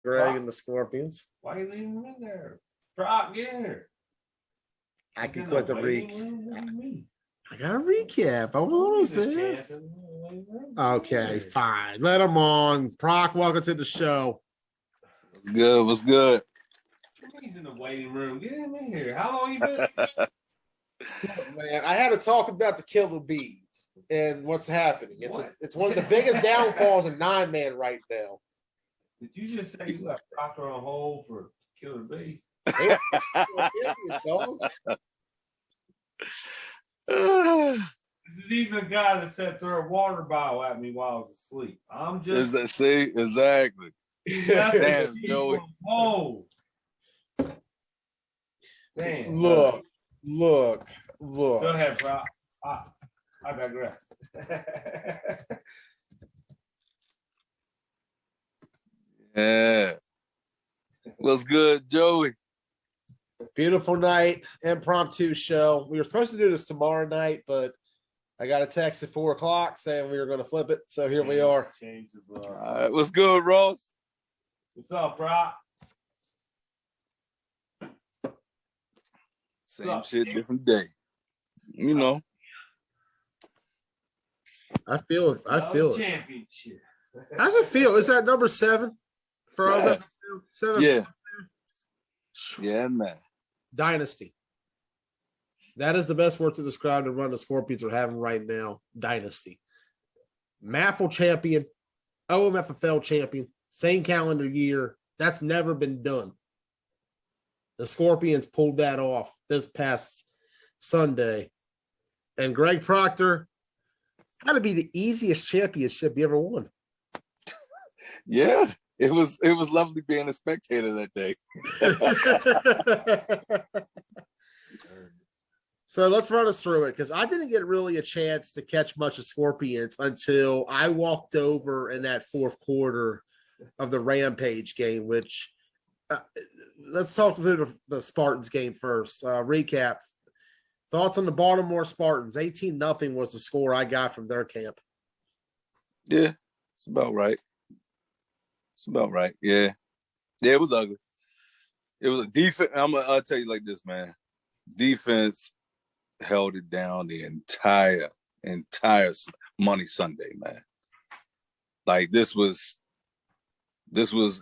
Greg and the Scorpions. Why are you leaving him in there? Brock, get in here. I can quit the recap. I got a recap. I'm almost there. Okay, fine. Let him on. Brock, welcome to the show. What's good? What's good? He's in the waiting room. Get him in here. How long you been? Man, I had to talk about the Killer Bees and what's happening. It's one of the biggest downfalls in 9-man right now. Did you just say you got Proctor on hold for Killer Bees? This is even a guy that said throw a water bottle at me while I was asleep. I'm just see exactly. Damn, Joey. Whoa. Damn. Look. Go ahead, bro. I digress. Yeah. What's good, Joey? Beautiful night, impromptu show. We were supposed to do this tomorrow night, but I got a text at 4:00 saying we were going to flip it. So here we are. All right. What's good, Ross? What's up, bro? Same shit, different day. You know. I feel it. Championship. How's it feel? Is that number 7 for us? 7? Yeah. Yeah, man. Dynasty. That is the best word to describe the run the Scorpions are having right now. Dynasty. MAFL champion, OMFFL champion, same calendar year. That's never been done. The Scorpions pulled that off this past Sunday. And Greg Proctor had to be the easiest championship you ever won. Yeah. It was lovely being a spectator that day. So let's run us through it, because I didn't get really a chance to catch much of Scorpions until I walked over in that fourth quarter of the Rampage game, which let's talk through the Spartans game first. Recap. Thoughts on the Baltimore Spartans. 18-0 was the score I got from their camp. Yeah, it's about right. Yeah. Yeah, it was ugly. It was a defense. I'll tell you like this, man. Defense held it down the entire Money Sunday, man. Like this was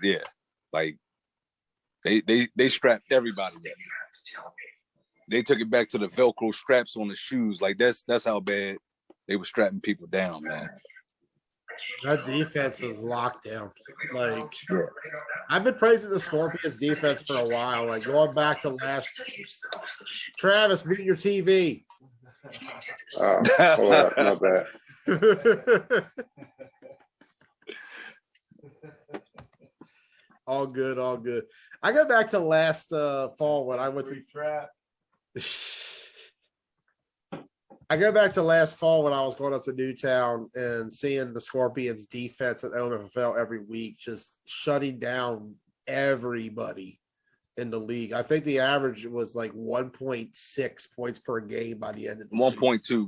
yeah. Like they strapped everybody up. They took it back to the Velcro straps on the shoes. Like that's how bad they were strapping people down, man. That defense was locked down. Like, I've been praising the Scorpions defense for a while. Like, going back to last. Travis, mute your TV. Hold up, my bad. All good. I go back to last fall when I went to trap. I go back to last fall when I was going up to Newtown and seeing the Scorpions defense at OMFL every week, just shutting down everybody in the league. I think the average was like 1.6 points per game by the end of the season. 1.2.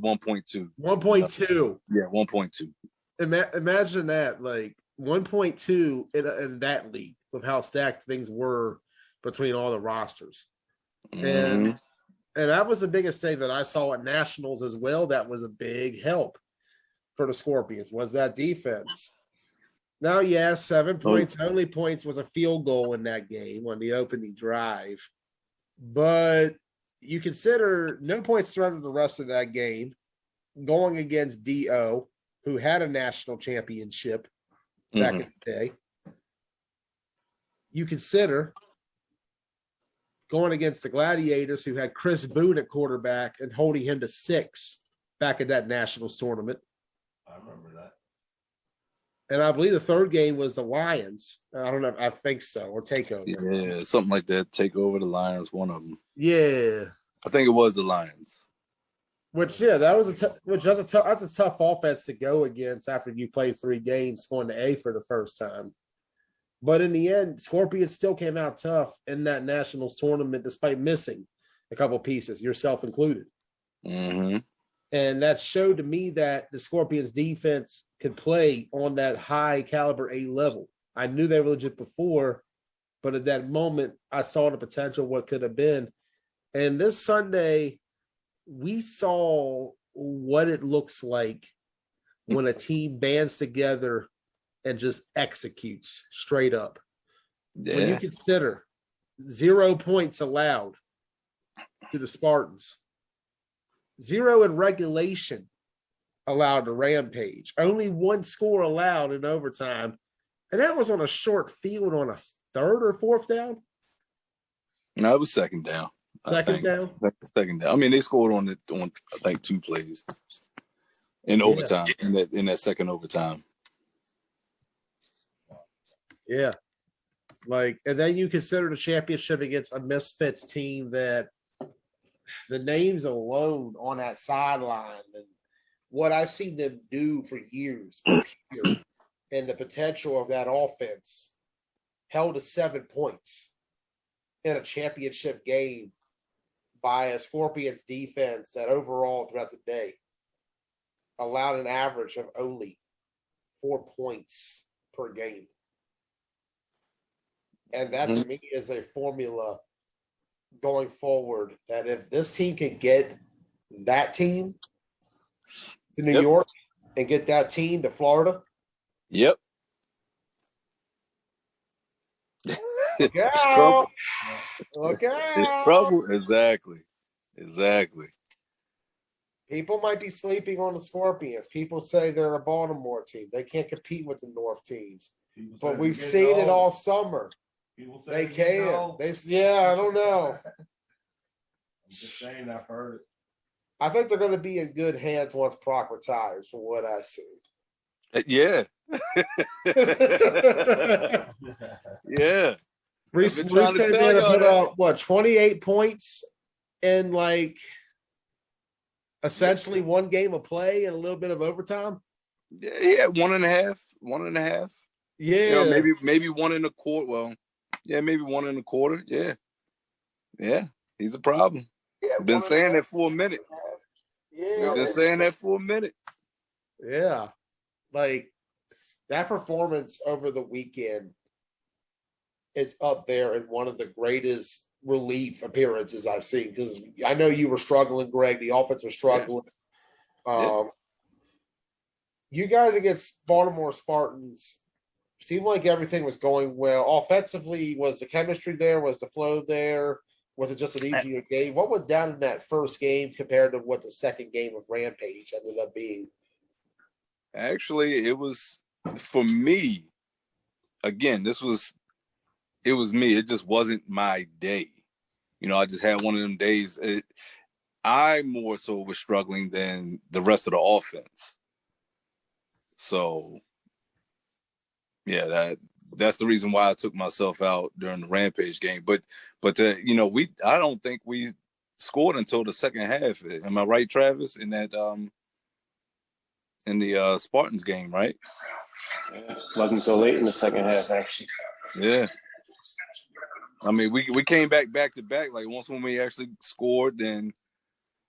1.2. Yeah, 1.2. Imagine that, like 1.2 in that league with how stacked things were between all the rosters. Mm-hmm. And that was the biggest thing that I saw at Nationals as well. That was a big help for the Scorpions, was that defense. Now, yes, 7 points, only points was a field goal in that game on the opening drive. But you consider no points thrown the rest of that game, going against D.O., who had a national championship back in the day. You consider going against the Gladiators, who had Chris Boone at quarterback and holding him to 6 back at that Nationals tournament. I remember that. And I believe the third game was the Lions. I don't know. I think so. Or Takeover. Yeah, something like that. Take over the Lions, one of them. Yeah. I think it was the Lions. Which, yeah, that's a tough offense to go against after you play 3 games going to A for the first time. But in the end, Scorpions still came out tough in that Nationals tournament despite missing a couple pieces, yourself included. Mm-hmm. And that showed to me that the Scorpions defense could play on that high caliber A level. I knew they were legit before, but at that moment, I saw the potential what could have been. And this Sunday, we saw what it looks like when a team bands together and just executes straight up. Yeah. When you consider 0 points allowed to the Spartans, 0 in regulation allowed to Rampage, only 1 score allowed in overtime, and that was on a short field on a 3rd or 4th down. No, it was second down. Second down. Second down. I mean, they scored on I think 2 plays in overtime. In that second overtime. Yeah. And then you consider the championship against a Misfits team that the names alone on that sideline and what I've seen them do for years and the potential of that offense held to 7 points in a championship game by a Scorpions defense that overall throughout the day allowed an average of only 4 points per game. And that to me is a formula going forward that if this team can get that team to New York and get that team to Florida. Yep. Look out. Look out. It's trouble. Exactly. People might be sleeping on the Scorpions. People say they're a Baltimore team. They can't compete with the North teams. But we've seen it all summer. They can. I don't know. I'm just saying, I've heard it. I think they're going to be in good hands once Proc retires, from what I see. Yeah. Yeah. Reese came in and put up, 28 points in essentially 1 game of play and a little bit of overtime? Yeah, 1.5. Yeah. Maybe 1 1/4. Well, yeah, maybe 1 1/4. Yeah. Yeah, he's a problem. Yeah, been saying that for a minute. Yeah. Been saying that for a minute. Yeah. That performance over the weekend is up there in one of the greatest relief appearances I've seen, because I know you were struggling, Greg. The offense was struggling. You guys against Baltimore Spartans seemed like everything was going well. Offensively, was the chemistry there? Was the flow there? Was it just an easier game? What went down in that first game compared to what the second game of Rampage ended up being? Actually, it was, for me, again, it was me. It just wasn't my day. I just had one of them days. I more so was struggling than the rest of the offense. So, yeah, that's the reason why I took myself out during the Rampage game. But I don't think we scored until the second half. Am I right, Travis? In that in the Spartans game, right? Yeah, wasn't so late in the second half, actually. Yeah. I mean, we came back to back. Once when we actually scored, then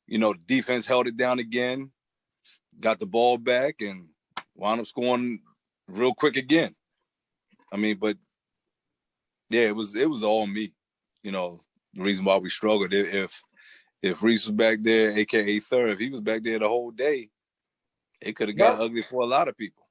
the defense held it down again, got the ball back, and wound up scoring real quick again. I mean, but yeah, it was all me. The reason why we struggled. If Reese was back there, aka Third, if he was back there the whole day, it could have got ugly for a lot of people.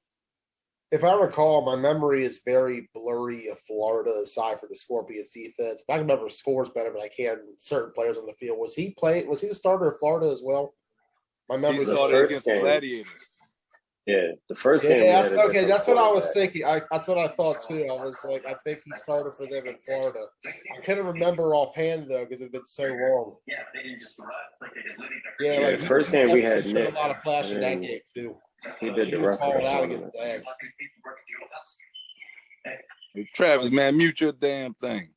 If I recall, my memory is very blurry of Florida aside for the Scorpions defense. I can remember scores better than I can certain players on the field. Was he the starter of Florida as well? My memory He started against the Gladiators. Yeah, the first game. Yeah, that's what I was thinking. That's what I thought too. I was like, I think he started for them in Florida. I couldn't remember offhand though because it's been so long. Yeah, they didn't just arrive. It's like they did living there. Yeah, the first game we had a lot of flash in that game too. He did the was hauled out record. against the Dags. Hey, Travis, man, mute your damn thing.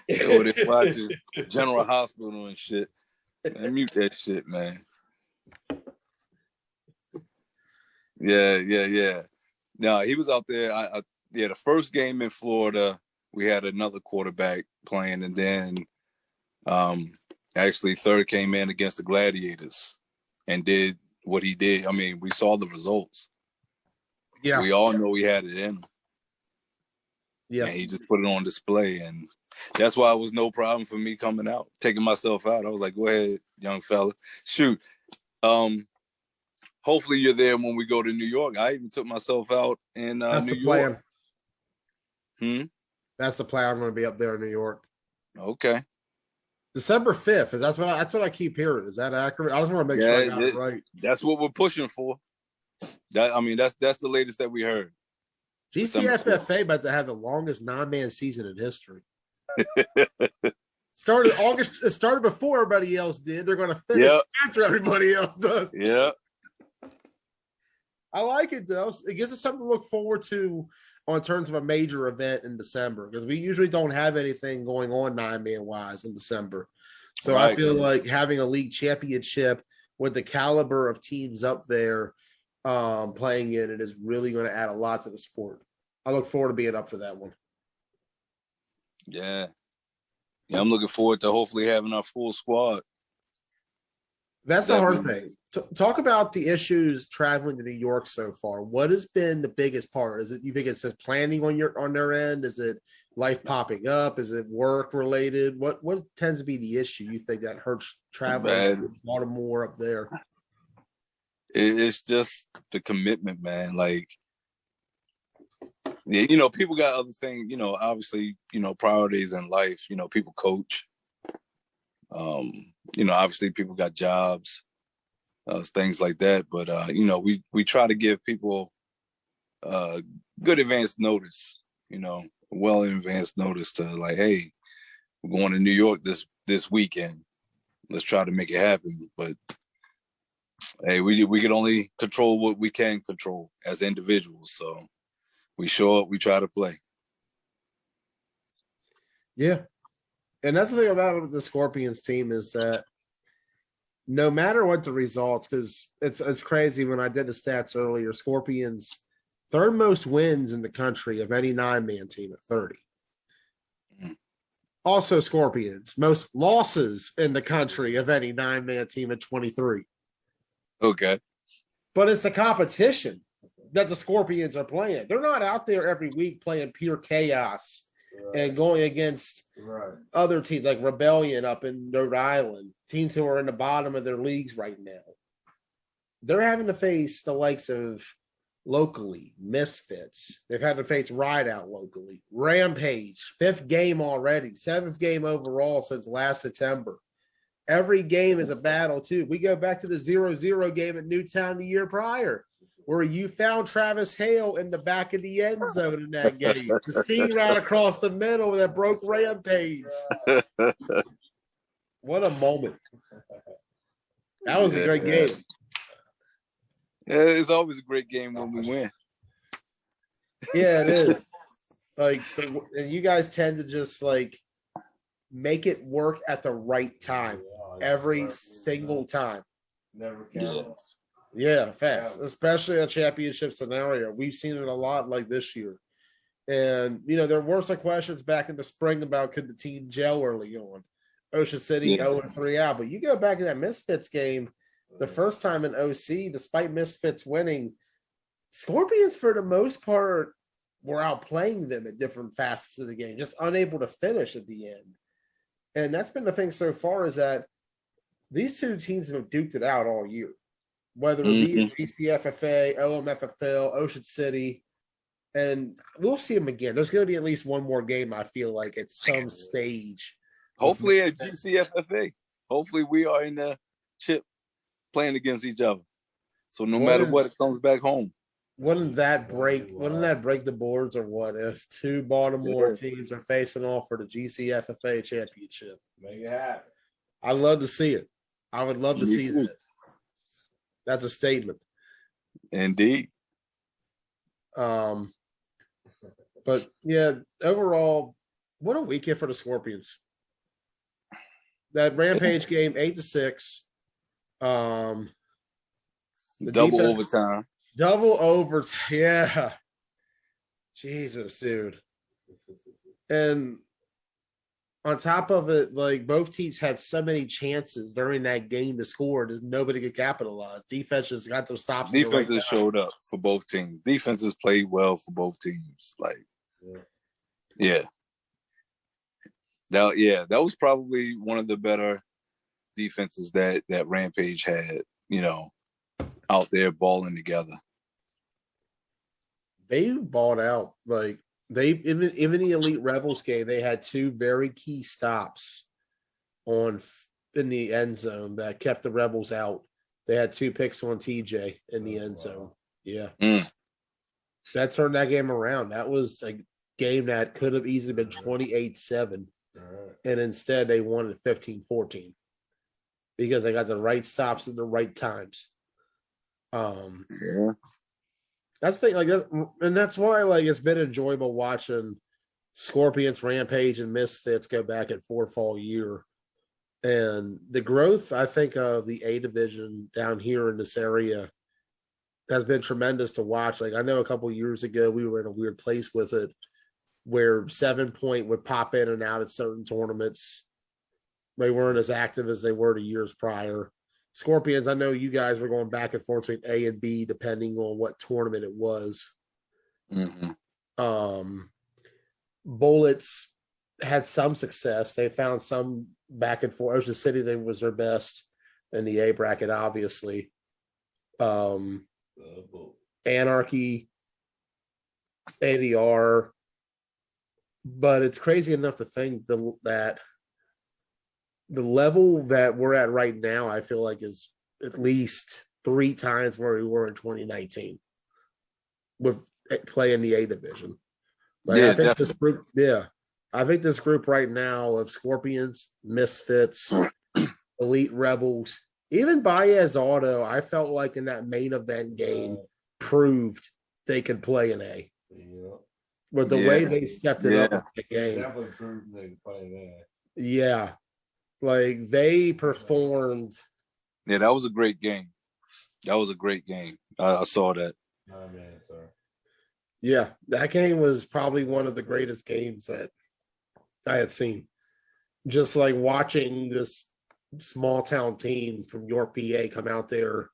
Over there watching General Hospital and shit. Man, mute that shit, man. Yeah. No, he was out there. The first game in Florida, we had another quarterback playing, and then actually Third came in against the Gladiators and did what he did. I mean, we saw the results. Yeah. We all know he had it in him. Yeah. And he just put it on display. And that's why it was no problem for me coming out, taking myself out. I was like, go ahead, young fella. Shoot. Hopefully you're there when we go to New York. I even took myself out in That's New the York. plan. That's the plan. I'm going to be up there in New York. Okay. December 5th. That's what I keep hearing. Is that accurate? I just want to make sure I got it right. That's what we're pushing for. That's the latest that we heard. GCFFA about to have the longest 9-man season in history. Started August. It started before everybody else did. They're going to finish after everybody else does. Yeah. I like it though. It gives us something to look forward to on terms of a major event in December, because we usually don't have anything going on 9-man wise in December. So right. I feel like having a league championship with the caliber of teams up there playing in it is really going to add a lot to the sport. I look forward to being up for that one. Yeah, I'm looking forward to hopefully having our full squad. That's the hard thing. Talk about the issues traveling to New York so far. What has been the biggest part? Is it, you think it's just planning on their end? Is it life popping up? Is it work related? What tends to be the issue you think that hurts traveling to Baltimore up there? It's just the commitment, man. Like, you know, people got other things, you know, obviously, you know, priorities in life, you know, people coach. You know, obviously people got jobs, things like that. But, you know, we try to give people good advance notice, you know, well in advance notice to like, hey, we're going to New York this weekend. Let's try to make it happen. But, hey, we can only control what we can control as individuals. So we show up, we try to play. Yeah. And that's the thing about the Scorpions team is that no matter what the results, because it's crazy when I did the stats earlier, Scorpions third most wins in the country of any 9-man team at 30. Mm-hmm. Also Scorpions, most losses in the country of any 9-man team at 23. Okay. But it's the competition that the Scorpions are playing. They're not out there every week playing pure chaos. Right. And going against other teams like Rebellion up in Rhode Island, teams who are in the bottom of their leagues right now. They're having to face the likes of locally, Misfits. They've had to face Rideout locally. Rampage, 5th game already, 7th game overall since last September. Every game is a battle, too. We go back to the 0-0 game at Newtown the year prior, where you found Travis Hale in the back of the end zone in that game. The seam right across the middle that broke Rampage. What a moment. That was a great game. Yeah, it's always a great game when we win. Yeah, it is. Like, and you guys tend to just, like, make it work at the right time every single time. Never count. Yeah, facts. Especially a championship scenario. We've seen it a lot like this year. And, you know, there were some questions back in the spring about could the team gel early on. Ocean City 0-3 out. But you go back to that Misfits game, the first time in OC, despite Misfits winning, Scorpions, for the most part, were outplaying them at different facets of the game, just unable to finish at the end. And that's been the thing so far, is that these two teams have duked it out all year. Whether it be in GCFFA, OMFFL, Ocean City, and we'll see them again. There's going to be at least one more game, I feel like, at some stage. Hopefully at GCFFA. Hopefully we are in the chip playing against each other. So no matter what, it comes back home. Wouldn't that break the boards, or what if 2 Baltimore teams are facing off for the GCFFA championship? Make it happen. I'd love to see it. I would love to see that. That's a statement. Indeed. But yeah, overall, what a weekend for the Scorpions. That Rampage game, 8-6. Double overtime. Double overtime. Yeah. Jesus, dude. And on top of it, like, both teams had so many chances during that game to score, just nobody could capitalize. Defense just got those stops. Defenses showed up for both teams. Defenses played well for both teams. Like, Yeah. That was probably one of the better defenses that Rampage had, out there balling together. They bought out like they even the Elite Rebels game. They had two very key stops in the end zone that kept the Rebels out. They had 2 picks on TJ in the end zone. Yeah, that turned that game around. That was a game that could have easily been 28-7, and instead they won it 15-14 because they got the right stops at the right times. Yeah. That's the thing, like, and that's why like it's been enjoyable watching Scorpions, Rampage, and Misfits go back and forth all year. And the growth, I think, of the A division down here in this area has been tremendous to watch. Like I know a couple of years ago we were in a weird place with it, where 7 Point would pop in and out at certain tournaments. They weren't as active as they were the years prior. Scorpions, I know you guys were going back and forth between A and B depending on what tournament it was. Bullets had some success. They found some back and forth. Ocean City, they was their best in the A bracket, obviously. Anarchy, ADR. But it's crazy enough to think that the level that we're at right now, I feel like is at least 3 times where we were in 2019 with play in the A division. Like, Yeah, I think definitely. I think this group right now of Scorpions, Misfits, Elite Rebels, even Baez Auto, I felt like in that main event game proved they could play in A. Yeah. But the way they stepped it up in the game. Definitely proved they could play that. Yeah. Like they performed. Yeah, that was a great game. I saw that. Oh, man, sir. Yeah, that game was probably one of the greatest games that I had seen. Just like watching this small town team from York, PA come out there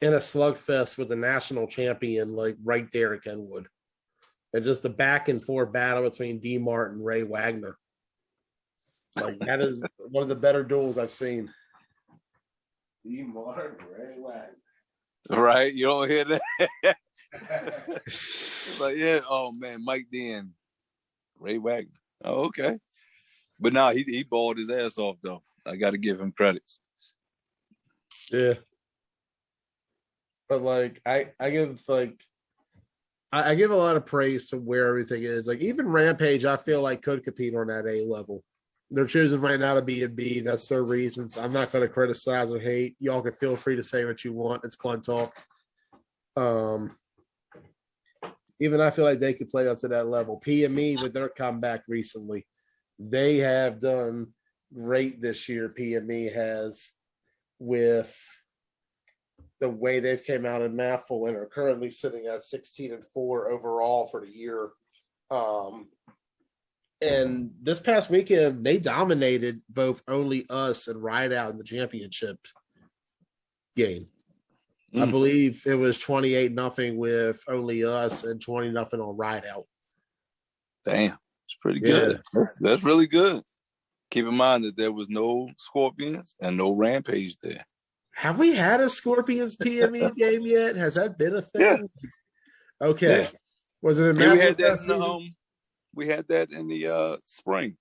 in a slugfest with the national champion, like right there in Kenwood. And just the back and forth battle between D Mart and Ray Wagner. Like that is one of the better duels I've seen. D Mart, Ray Wagner. Right? You don't hear that? Like, yeah, oh man, Mike D and Ray Wagner. Oh, okay. But now he balled his ass off though. I gotta give him credit. Yeah. But like I give a lot of praise to where everything is. Like even Rampage, I feel like could compete on that A level. They're choosing right now to be in B. That's their reasons. I'm not going to criticize or hate. Y'all can feel free to say what you want. It's fun talk. Even I feel like they could play up to that level. PME with their comeback recently, they have done great this year. PME has with the way they've came out in MAFL and are currently sitting at 16-4 overall for the year. And this past weekend, they dominated both Only Us and Ride Out in the championship game. I believe it was 28-0 with Only Us and 20-0 on Ride Out. Damn, it's pretty good. That's really good. Keep in mind that there was no Scorpions and no Rampage there. Have we had a Scorpions PME game yet? Has that been a thing? Yeah. Okay. Yeah. Was it in Yeah, we had that in the spring.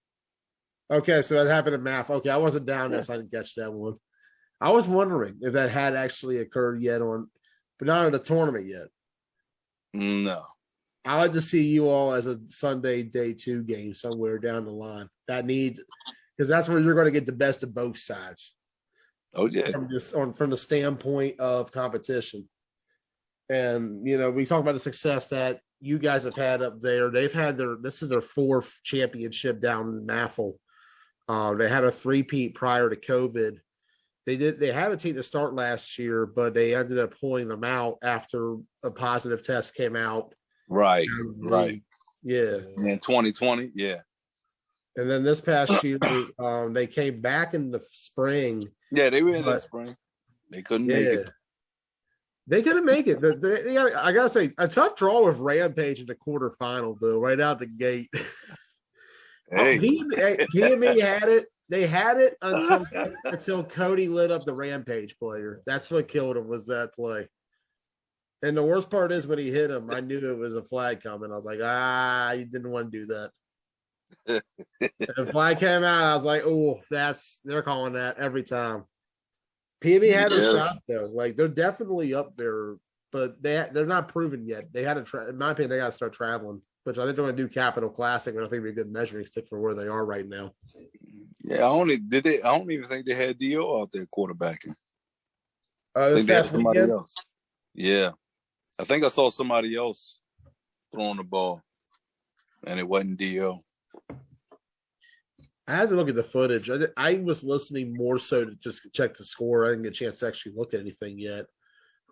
Okay, so that happened in math. Okay, I wasn't down there, so I didn't catch that one. I was wondering if that had actually occurred yet but not in the tournament yet. No. I like to see you all as a Sunday day 2 game somewhere down the line. Because that's where you're going to get the best of both sides. Oh yeah. From the standpoint of competition. And we talk about the success that you guys have had up there. This is their 4th championship down in MAFL. They had a 3-peat prior to COVID. They had a team to start last year, but they ended up pulling them out after a positive test came out. Right. Yeah. In 2020, yeah. And then this past year, they came back in the spring. Yeah, they were in the spring. They couldn't make it. They couldn't make it. I gotta say, a tough draw with Rampage in the quarterfinal, though, right out the gate. Hey, PME had it. They had it until Cody lit up the Rampage player. That's what killed him, was that play. And the worst part is when he hit him, I knew it was a flag coming. I was like, you didn't want to do that. And the flag came out, I was like, oh, they're calling that every time. PME had a shot though. Like, they're definitely up there, but they're not proven yet. They had to in my opinion, they got to start traveling, which I think they're going to do Capital Classic, and I think it'd be a good measuring stick for where they are right now. Yeah, I don't even think they had Do out there quarterbacking. This past somebody weekend? else. Yeah, I think I saw somebody else throwing the ball, and it wasn't Do. I had to look at the footage. I was listening more so to just check the score. I didn't get a chance to actually look at anything yet.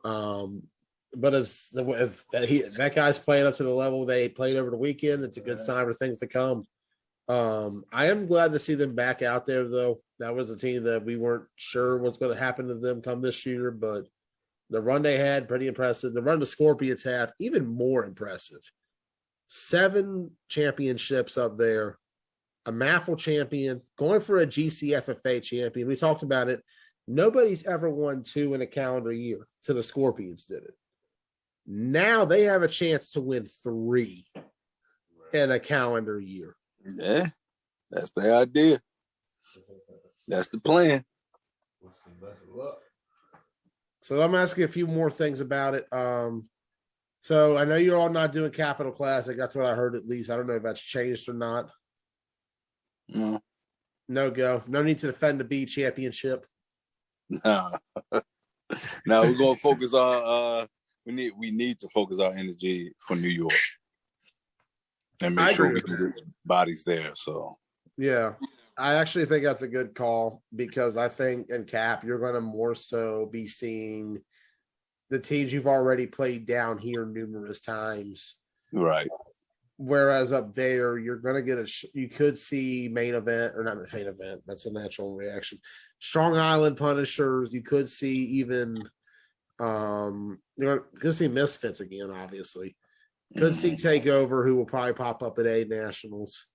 But as that guy's playing up to the level they played over the weekend, it's a good sign for things to come. I am glad to see them back out there, though. That was a team that we weren't sure what's going to happen to them come this year, but the run they had, pretty impressive. The run the Scorpions had, even more impressive. 7 championships up there. A MAFL champion, going for a GCFFA champion. We talked about it. Nobody's ever won 2 in a calendar year till the Scorpions did it. Now they have a chance to win 3 in a calendar year. Yeah, that's the idea. That's the plan. So I'm asking a few more things about it. So I know you're all not doing Capital Classic. That's what I heard, at least. I don't know if that's changed or not. No go. No need to defend the B championship. Nah. Now we're gonna focus our we need to focus our energy for New York and make sure we can get bodies there. So yeah, I actually think that's a good call, because I think in Cap you're going to more so be seeing the teams you've already played down here numerous times, right? Whereas up there, you're going to get you could see main event, or not main event. That's a natural reaction. Strong Island Punishers. You could see even, you're going to see Misfits again, obviously. Could see Takeover, who will probably pop up at A Nationals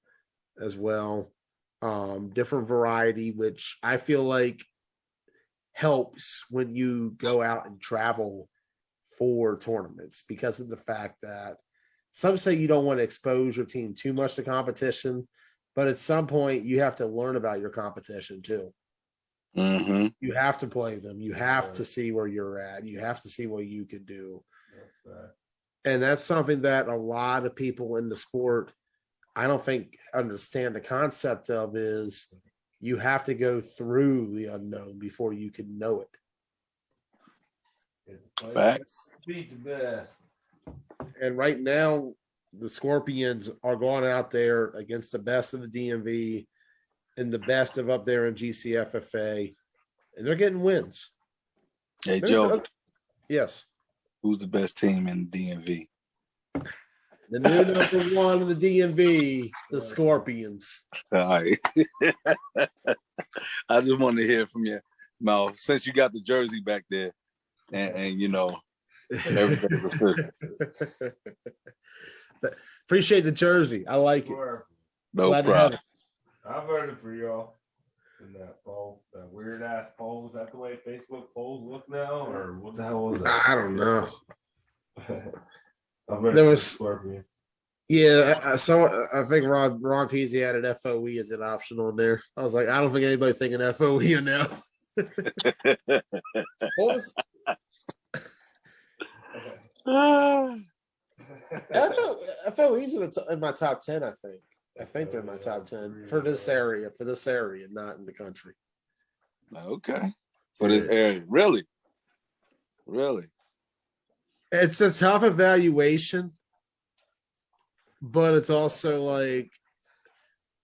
as well. Different variety, which I feel like helps when you go out and travel for tournaments, because of the fact that some say you don't want to expose your team too much to competition, but at some point you have to learn about your competition too. Mm-hmm. You have to play them. You have to see where you're at. You have to see what you can do. And that's something that a lot of people in the sport, I don't think, understand the concept of, is you have to go through the unknown before you can know it. Facts. Beat the best. And right now, the Scorpions are going out there against the best of the DMV and the best of up there in GCFFA, and they're getting wins. Hey, Joe. Yes. Who's the best team in DMV? The new number 1 in the DMV, the Scorpions. All right. I just wanted to hear from your mouth, since you got the jersey back there, and you know, everything was good. Appreciate the jersey. I like it. No problem. I voted for y'all in that poll. That weird ass poll. Is that the way Facebook polls look now, or what the hell was that? I don't know. There was Yeah, I saw. I think Ron Peasy added FOE as an option on there. I was like, I don't think anybody thinking FOE now. What was FOE's in my top 10? I think they're in my top 10 for this area, not in the country. Okay, for this area, really. It's a tough evaluation, but it's also like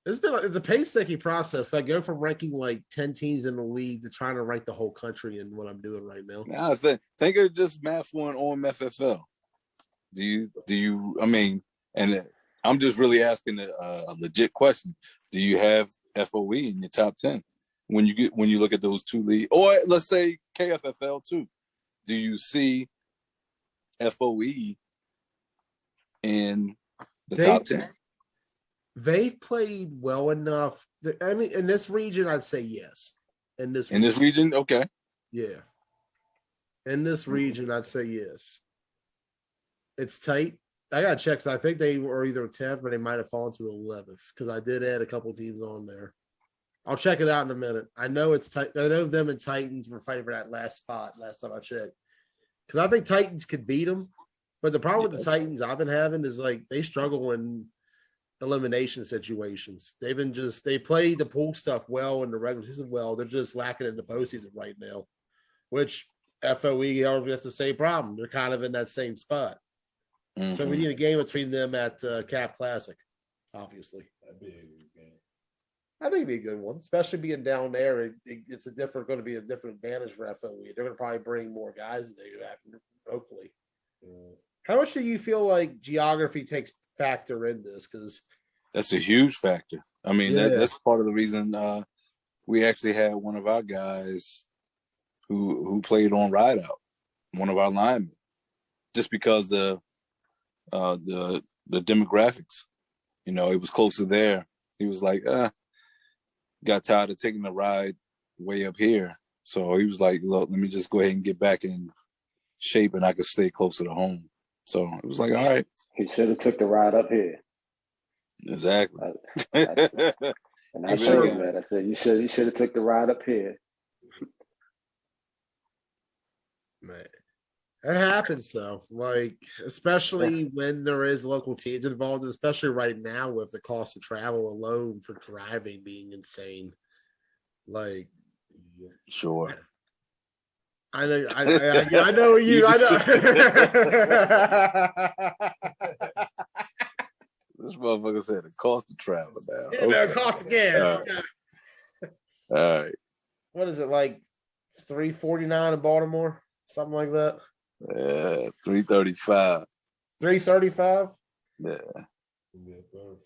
it's a painstaking process. I go from ranking like 10 teams in the league to trying to rank the whole country in what I'm doing right now. I think it's just Math 1 on MFFL. Do you? I mean, and I'm just really asking a legit question. Do you have FOE in your top 10 when you look at those 2 leagues, or let's say KFFL too? Do you see FOE in the top 10? they've played well enough. I mean, in this region, I'd say yes. In this region, okay. Yeah. In this region, I'd say yes. It's tight. I got to check. 'Cause I think they were either 10th or they might have fallen to 11th because I did add a couple teams on there. I'll check it out in a minute. I know it's tight. I know them and Titans were fighting for that last spot last time I checked. Because I think Titans could beat them. But the problem with the Titans I've been having is like they struggle in elimination situations. They play the pool stuff well in the regular season well. They're just lacking in the postseason right now, which FOE has the same problem. They're kind of in that same spot. Mm-hmm. So we need a game between them at Cap Classic, obviously. That'd be a good game. I think it'd be a good one, especially being down there. It's going to be a different advantage for FOE. They're going to probably bring more guys than they have, hopefully. Yeah. How much do you feel like geography takes factor in this? Because that's a huge factor. I mean, that's part of the reason we actually had one of our guys who played on rideout, one of our linemen, just because the demographics. You know, it was closer there. He was like, got tired of taking the ride way up here. So he was like, look, let me just go ahead and get back in shape and I could stay closer to home. So it was like, all right. He should have took the ride up here. Exactly. And I told him that. I said, you should have took the ride up here. Man. That happens though, like especially when there is local teams involved, especially right now with the cost of travel alone for driving being insane. Like, sure. I know. I know you. I know. This motherfucker said the cost of travel now. Yeah, okay. Cost of gas. All right. What is it like? $3.49 in Baltimore, something like that. $3.35. $3.35. Yeah.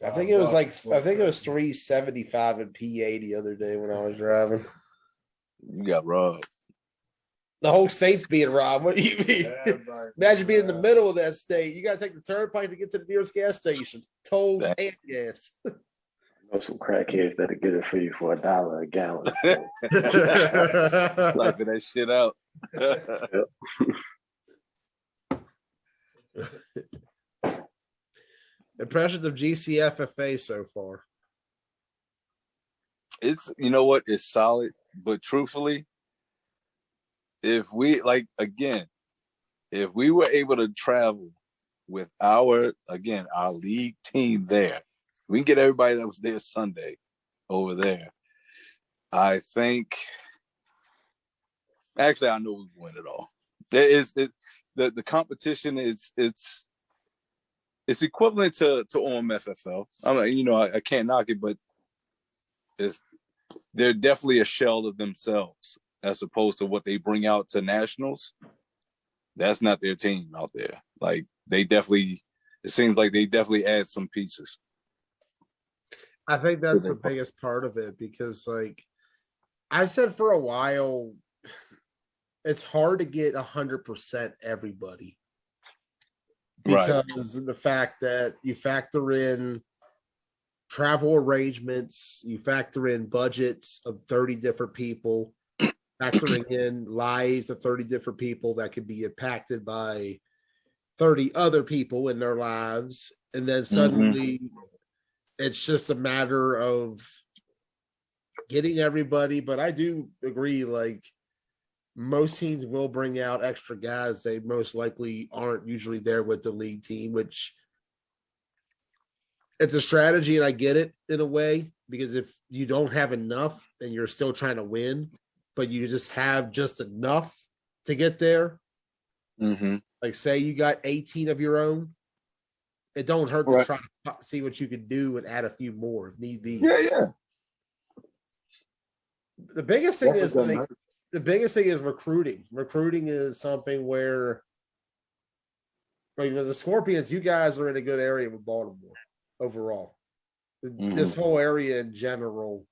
I think it was $3.75 in PA the other day when I was driving. You got robbed. The whole state's being robbed. What do you mean? Imagine being in the middle of that state. You got to take the turnpike to get to the nearest gas station. Tolls and gas. I know some crackheads that'll get it for you for $1 a gallon. Like that shit out. Impressions of GCFFA so far? It's, you know what, it's solid, but truthfully, if we were able to travel with our league team there, we can get everybody that was there Sunday over there. I think, actually, I know we win it all. The competition it's equivalent to OMFFL. I mean, I can't knock it, but they're definitely a shell of themselves as opposed to what they bring out to nationals. That's not their team out there. Like it seems like they definitely add some pieces. I think that's the biggest part of it because, like I've said for a while, it's hard to get 100% everybody because of the fact that you factor in travel arrangements, you factor in budgets of 30 different people, factoring in lives of 30 different people that could be impacted by 30 other people in their lives. And then suddenly it's just a matter of getting everybody. But I do agree, like, most teams will bring out extra guys. They most likely aren't usually there with the league team, which it's a strategy, and I get it in a way, because if you don't have enough and you're still trying to win, but you just have just enough to get there, like say you got 18 of your own, it don't hurt to try to see what you can do and add a few more if need be. Yeah. The biggest thing is recruiting. Recruiting is something where, like, the Scorpions, you guys are in a good area with Baltimore overall. This whole area in general,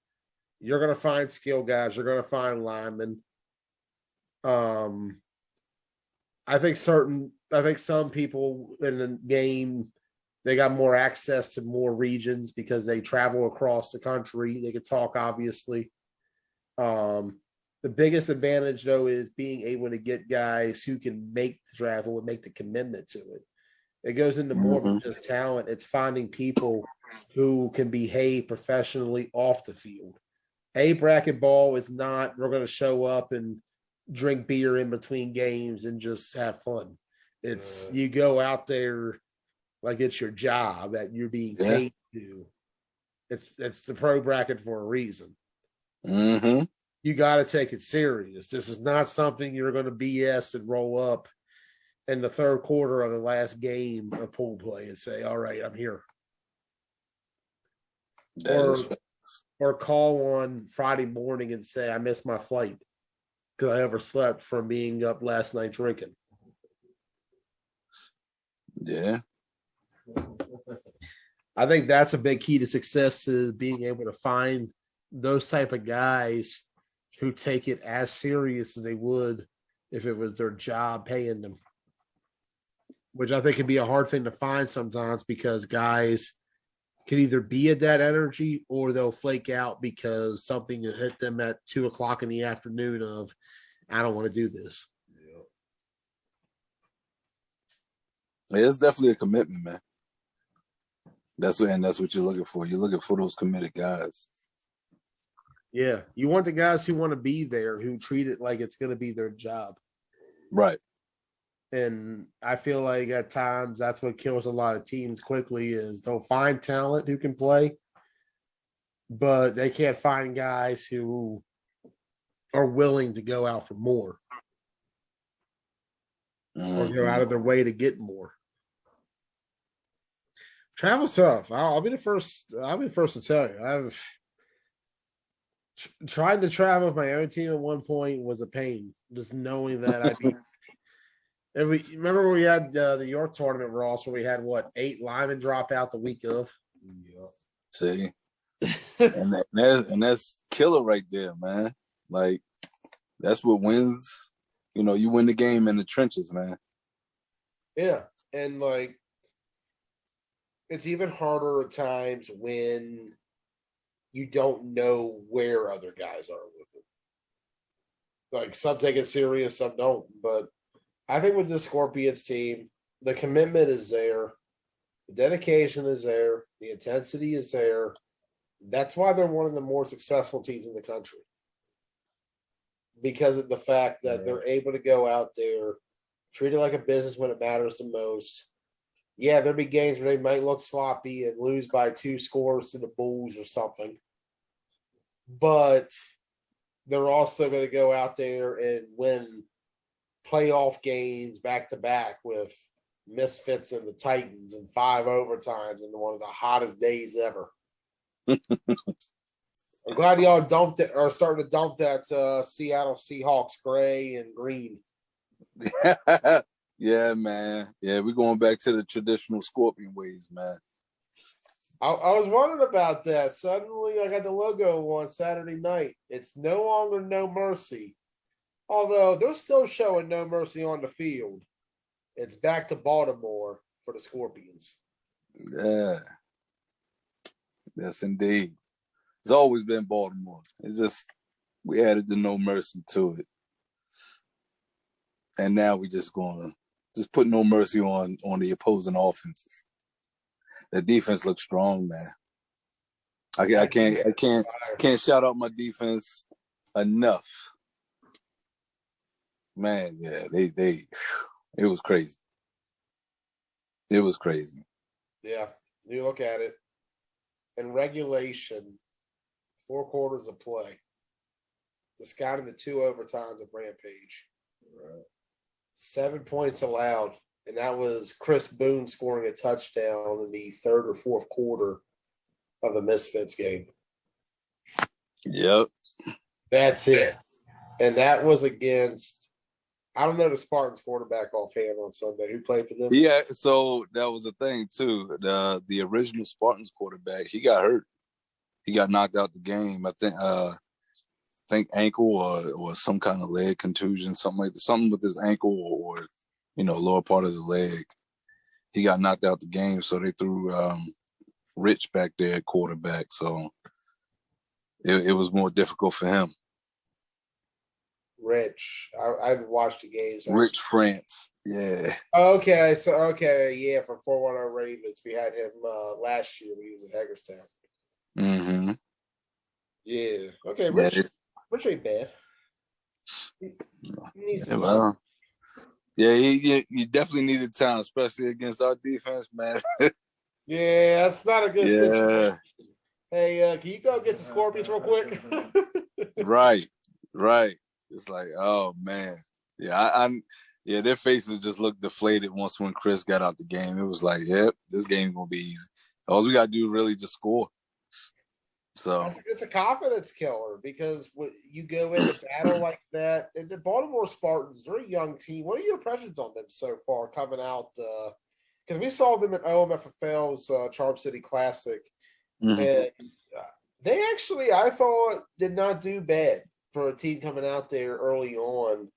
you're going to find skill guys. You're going to find linemen. I think some people in the game They got more access to more regions because they travel across the country. They could talk, obviously. The biggest advantage, though, is being able to get guys who can make the travel and make the commitment to it. It goes into more than just talent. It's finding people who can behave professionally off the field. A bracket ball is not, we're going to show up and drink beer in between games and just have fun. It's you go out there like it's your job that you're being paid to. It's the pro bracket for a reason. Mm-hmm. You got to take it serious. This is not something you're going to BS and roll up in the third quarter of the last game of pool play and say, all right, I'm here. Or call on Friday morning and say, I missed my flight because I overslept from being up last night drinking. Yeah. I think that's a big key to success, is being able to find those type of guys who take it as serious as they would if it was their job paying them, which I think can be a hard thing to find sometimes, because guys can either be at that energy or they'll flake out because something hit them at 2:00 in the afternoon of, I don't want to do this. Yeah, it's definitely a commitment, man. That's what you're looking for. You're looking for those committed guys. Yeah, you want the guys who want to be there, who treat it like it's going to be their job. Right. And I feel like at times that's what kills a lot of teams quickly, is they'll find talent who can play, but they can't find guys who are willing to go out for more or go out of their way to get more. Travel's tough. I'll be the first to tell you. I've tried to travel with my own team at one point was a pain. Just knowing that I'd be. Remember we had the York tournament, Ross, where we had 8 linemen drop out the week of. See, and that's killer right there, man. Like, that's what wins. You know, you win the game in the trenches, man. Yeah, and like, it's even harder at times when you don't know where other guys are with it. Like, some take it serious, some don't. But I think with the Scorpions team, the commitment is there, the dedication is there, the intensity is there. That's why they're one of the more successful teams in the country, because of the fact that they're able to go out there, treat it like a business when it matters the most. Yeah, there'll be games where they might look sloppy and lose by 2 scores to the Bulls or something. But they're also going to go out there and win playoff games back-to-back with Misfits and the Titans and 5 overtimes in one of the hottest days ever. I'm glad y'all dumped it, or starting to dump that Seattle Seahawks gray and green. Yeah, man. Yeah, we're going back to the traditional Scorpion ways, man. I was wondering about that. Suddenly, I got the logo on Saturday night. It's no longer No Mercy, although they're still showing No Mercy on the field. It's back to Baltimore for the Scorpions. Yeah. Yes, indeed. It's always been Baltimore. It's just we added the No Mercy to it. And now we just going to just put no mercy on the opposing offenses. The defense looks strong, man. I can't shout out my defense enough. Man, yeah, they it was crazy. It was crazy. Yeah, you look at it. In regulation, 4 quarters of play, discounting the 2 overtimes of Rampage. Right. 7 points allowed, and that was Chris Boone scoring a touchdown in the 3rd or 4th quarter of the Misfits game. Yep. That's it. And that was against, I don't know the Spartans quarterback offhand on Sunday. Who played for them? Yeah, so that was the thing too. The original Spartans quarterback, he got hurt. He got knocked out the game. I think ankle or some kind of leg contusion, something like that, something with his ankle or lower part of the leg. he got knocked out the game, so they threw Rich back there at quarterback. So it was more difficult for him. Rich, I watched the games. Rich France, yeah. Okay, yeah, from 410 Ravens, we had him last year when he was at Hagerstown. Mm-hmm. Yeah. Okay, Rich ain't bad. He needs some time. You definitely needed time, especially against our defense, man. Yeah, that's not a good situation. Yeah. Hey, can you go get some Scorpions real quick? Right. It's like, oh man. Yeah, their faces just looked deflated once when Chris got out the game. It was like, yep, this game's gonna be easy. All we gotta do is really just score. So it's a confidence killer because when you go into battle like that, and the Baltimore Spartans, they're a young team. What are your impressions on them so far coming out? Because we saw them at OMFFL's Charm City Classic, and they actually, I thought, did not do bad for a team coming out there early on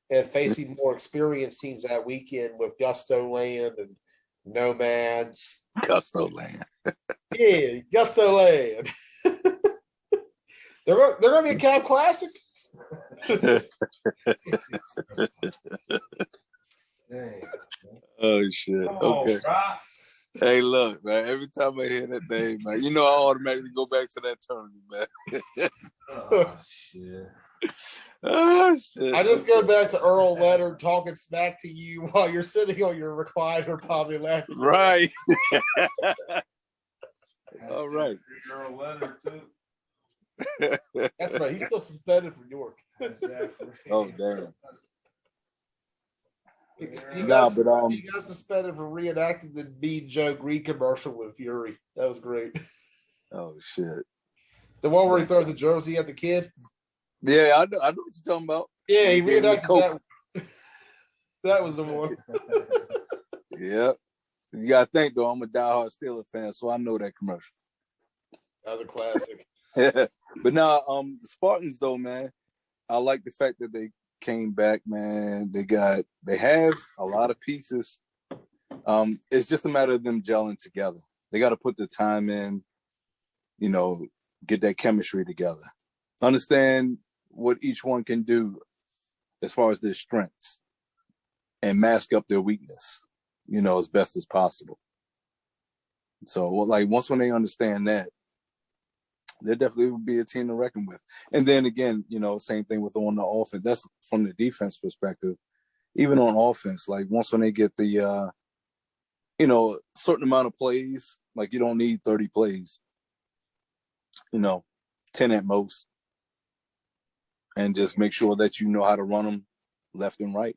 and facing more experienced teams that weekend with Gusto Land and Nomads. Gusto Land. Yeah, Gusto Land. They're going to be a Cab Classic. Oh shit! Okay. Hey, look, man. Every time I hear that name, man, you know I automatically go back to that tournament, man. Oh shit! Oh shit! I just go back to Earl Leonard talking smack to you while you're sitting on your recliner, probably laughing. Right. All right. Earl Leonard too. That's right. He's still suspended from York. Oh damn. He got suspended for reenacting the Mean Joe Green commercial with Fury. That was great. Oh shit! The one where he throws the jersey at the kid. Yeah, I know what you're talking about. Yeah, he reenacted that. That was the one. Yeah, you gotta think though. I'm a diehard Steelers fan, so I know that commercial. That was a classic. But now, the Spartans though, man, I like the fact that they came back, man. They have a lot of pieces. It's just a matter of them gelling together. They got to put the time in, get that chemistry together. Understand what each one can do as far as their strengths and mask up their weakness, as best as possible. So, once when they understand that, there definitely would be a team to reckon with. And then again, same thing with on the offense. That's from the defense perspective. Even on offense, once when they get the, certain amount of plays, you don't need 30 plays, 10 at most. And just make sure that you know how to run them left and right.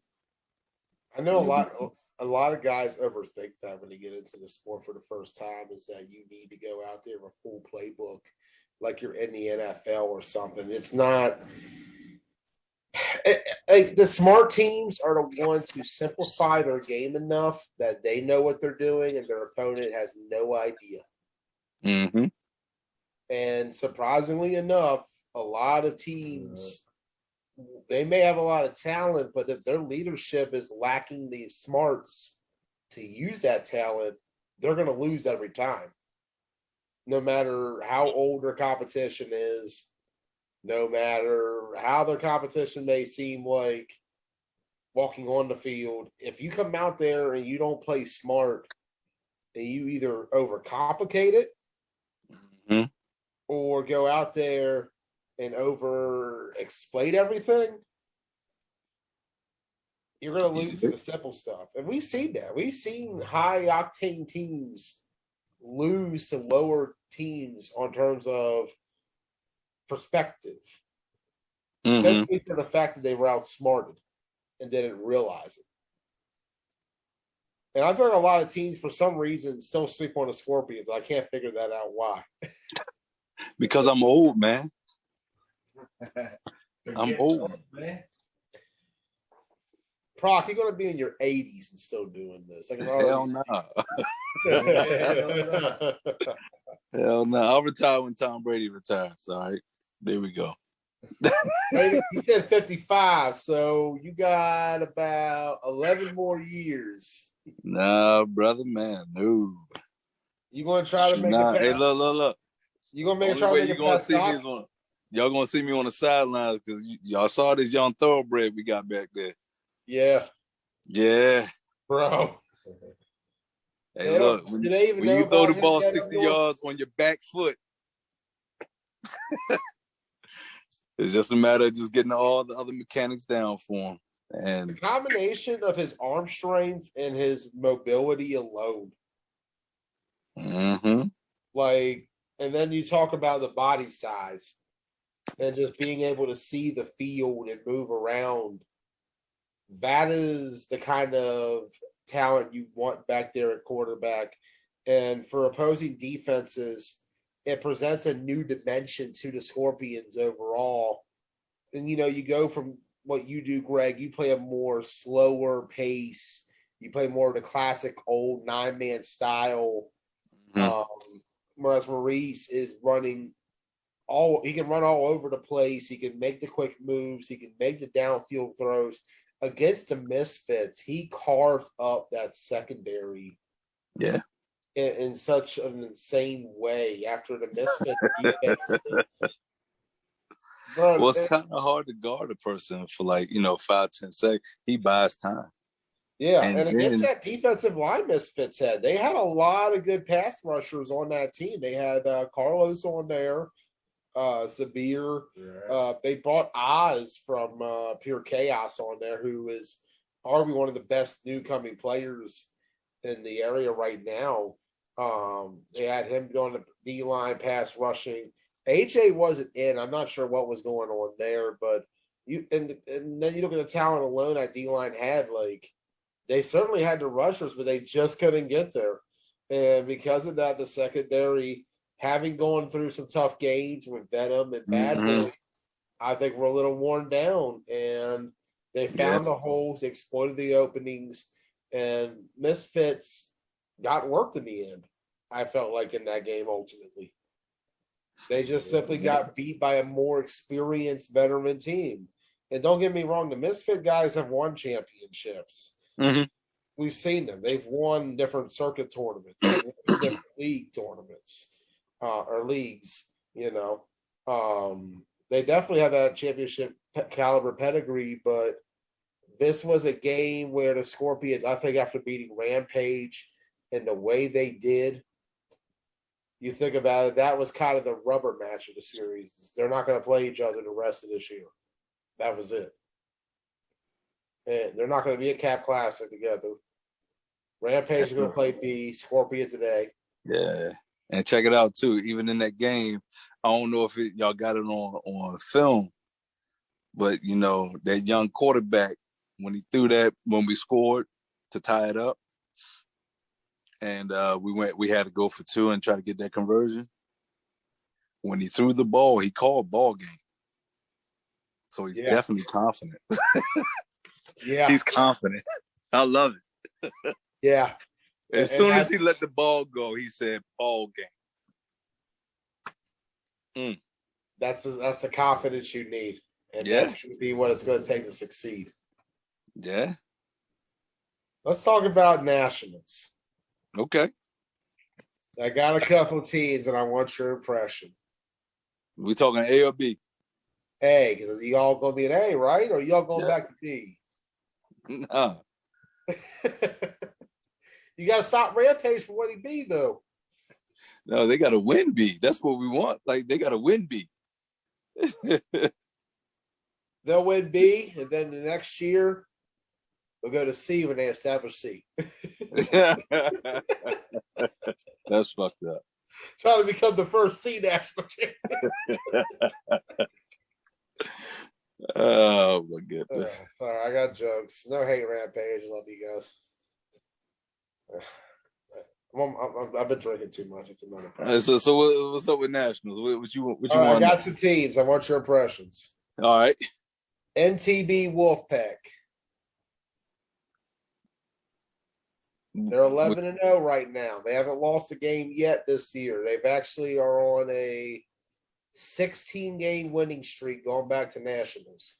I know a lot of guys overthink that when they get into the sport for the first time is that you need to go out there with a full playbook like you're in the NFL or something. It's not the smart teams are the ones who simplify their game enough that they know what they're doing and their opponent has no idea. Mm-hmm. And surprisingly enough, a lot of teams, they may have a lot of talent, but if their leadership is lacking the smarts to use that talent, they're going to lose every time. No matter how old their competition is, no matter how their competition may seem like walking on the field, if you come out there and you don't play smart and you either overcomplicate it or go out there and over-explain everything, you're going to lose the simple stuff. And we've seen that. We've seen high-octane teams lose to lower teams on terms of perspective. Simply for the fact that they were outsmarted and didn't realize it. And I've heard a lot of teams, for some reason, still sleep on the Scorpions. I can't figure that out why. Because I'm old, man. I'm old, man. Proc, you're going to be in your 80s and still doing this. Hell no. Hell no. I'll retire when Tom Brady retires. All right. There we go. You said 55, so you got about 11 more years. Nah, brother, man, no. You gonna try to make Nah, it hey, past? look. You gonna make Only try to way make you it gonna past see me Doc? is y'all gonna see me on the sidelines because y'all saw this young thoroughbred we got back there. Yeah, Yeah. bro. Hey, They look, do they even when know you throw about the him ball yet up 60 north? yards on your back foot, it's just a matter of just getting all the other mechanics down for him. The And combination of his arm strength and his mobility alone, mm-hmm. like, and then you talk about the body size and just being able to see the field and move around. That is the kind of talent you want back there at quarterback. And for opposing defenses, it presents a new dimension to the Scorpions overall. And you go from what you do, Greg, you play a more slower pace. You play more of the classic old 9-man style. Mm-hmm. Whereas Maurice is running he can run all over the place. He can make the quick moves. He can make the downfield throws. Against the Misfits, he carved up that secondary Yeah. in such an insane way after the Misfits defense. Bro, Well, it's kind of hard to guard a person for 5-10 seconds. He buys time. yeah, And and against then that defensive line Misfits they had a lot of good pass rushers on that team. They had Carlos on there, Zabir. They brought Oz from Pure Chaos on there, who is arguably one of the best new coming players in the area right now. They had him doing the D line pass rushing. AJ wasn't in. I'm not sure what was going on there, but and then you look at the talent alone that D line had. Like, they certainly had the rushers, but they just couldn't get there. And because of that, the secondary, having gone through some tough games with Venom and Bad Boy, I think we're a little worn down. And they found the holes, exploited the openings, and Misfits got worked in the end. I felt like in that game ultimately. They just simply got beat by a more experienced veteran team. And don't get me wrong, the Misfit guys have won championships. mm-hmm. We've seen them. They've won different circuit tournaments, they've won different league tournaments or leagues. They definitely have that championship caliber pedigree, but this was a game where the Scorpions, I think, after beating Rampage and the way they did, you think about it, that was kind of the rubber match of the series. They're not going to play each other the rest of this year. That was it. And they're not going to be a Cap Classic together. Rampage is going to play B, Scorpion today. Yeah. And check it out, too. Even in that game, I don't know if y'all got it on film, but, that young quarterback, when he threw that, when we scored to tie it up, and we had to go for 2 and try to get that conversion. When he threw the ball, he called ball game. So he's definitely confident. Yeah. He's confident. I love it. Yeah. As soon as he let the ball go, he said ball game. That's the confidence you need. And that should be what it's going to take to succeed. Yeah. Let's talk about Nationals. Okay. I got a couple teams and I want your impression. We talking A or B? A, because y'all going to be an A, right? Or y'all going back to B? Nah. You got to stop Rampage for what he be, though. No, they got to win B. That's what we want. Like, they got to win B. They'll win B, and then the next year, they'll go to C when they establish C. That's fucked up. Trying to become the first C national champion. Oh, my goodness. Sorry, I got jokes. No hate, Rampage. Love you guys. I've been drinking too much. It's another problem. So what's up with Nationals? What you want? I got some teams. I want your impressions. All right. NTB Wolfpack. They're 11-0 right now. They haven't lost a game yet this year. They've actually are on a 16-game winning streak going back to Nationals.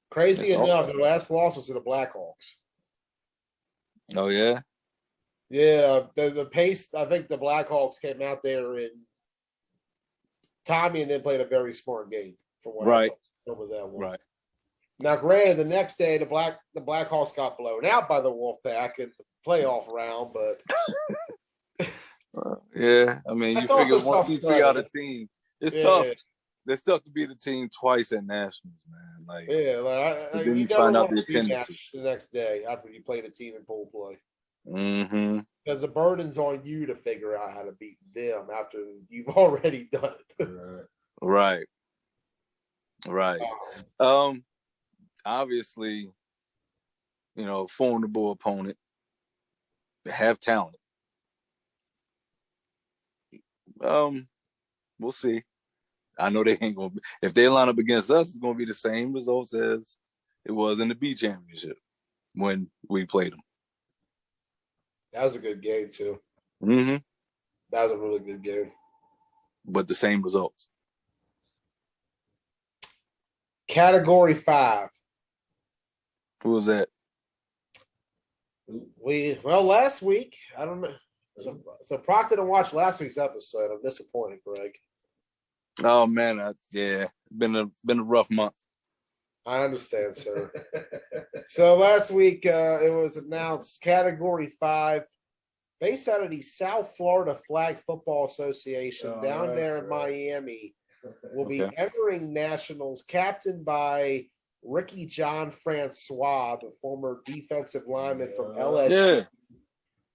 Crazy enough, their last loss was to the Blackhawks. Oh yeah. Yeah, the pace. I think the Blackhawks came out there and Tommy and then played a very smart game from what I Right. saw over that one. Right. Now, granted, the next day the Blackhawks got blown out by the Wolfpack in the playoff round, but Yeah. I mean, you that's also figure once tough you figure out a sledding. team, it's tough. Yeah, It's tough to beat a team twice at nationals, man. Like, yeah. but then You you never find out want the to attendance. rematch the next day after you played a team in pool play Mm-hmm. because the burden's on you to figure out how to beat them after you've already done it. Right. Right. Um, Obviously, formidable opponent. They have talent. We'll see. I know they ain't gonna be, if they line up against us, it's gonna be the same results as it was in the B championship when we played them. that was a good game too. Mm-hmm. That was a really good game. But the same results. Category 5. Who was that? Last week, I don't know. So Proctor didn't watch last week's episode. I'm disappointed, Greg. Oh man, been a rough month. I understand, sir. So last week it was announced Category 5, based out of the South Florida Flag Football Association down there in Miami, will be entering nationals, captained by Ricky John Francois, the former defensive lineman from LSU,